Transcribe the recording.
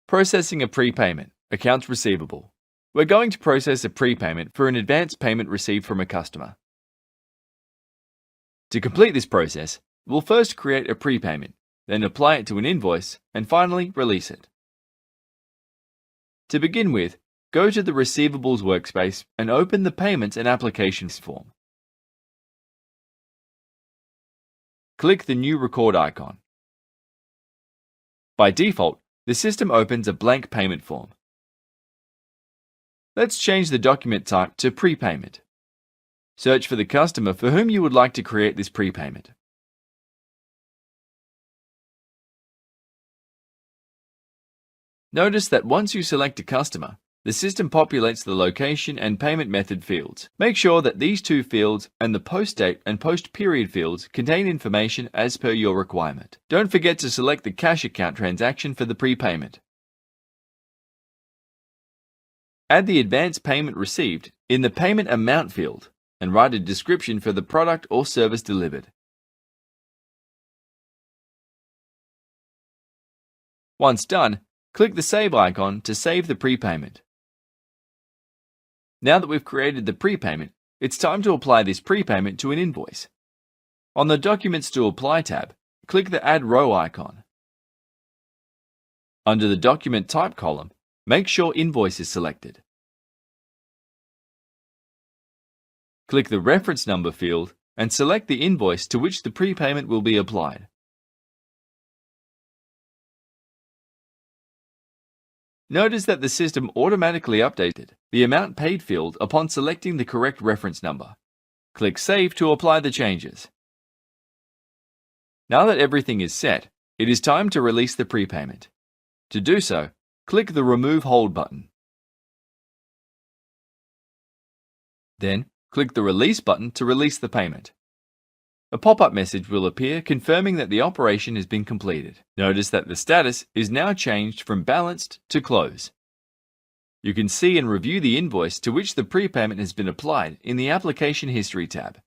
Processing a prepayment, accounts receivable. We're going to process a prepayment for an advance payment received from a customer. To complete this process, we'll first create a prepayment, then apply it to an invoice, and finally release it. To begin with, go to the Receivables workspace and open the Payments and Applications form. Click the New Record icon. By default, the system opens a blank payment form. Let's change the document type to Prepayment. Search for the customer for whom you would like to create this prepayment. Notice that once you select a customer, the system populates the location and payment method fields. Make sure that these two fields and the post date and post period fields contain information as per your requirement. Don't forget to select the cash account transaction for the prepayment. Add the advance payment received in the payment amount field and write a description for the product or service delivered. Once done, click the Save icon to save the prepayment. Now that we've created the prepayment, it's time to apply this prepayment to an invoice. On the Documents to Apply tab, click the Add Row icon. Under the Document Type column, make sure Invoice is selected. Click the Reference Number field and select the invoice to which the prepayment will be applied. Notice that the system automatically updated the Amount Paid field upon selecting the correct reference number. Click Save to apply the changes. Now that everything is set, it is time to release the prepayment. To do so, click the Remove Hold button. Then, click the Release button to release the payment. A pop-up message will appear confirming that the operation has been completed. Notice that the status is now changed from balanced to close. You can see and review the invoice to which the prepayment has been applied in the Application History tab.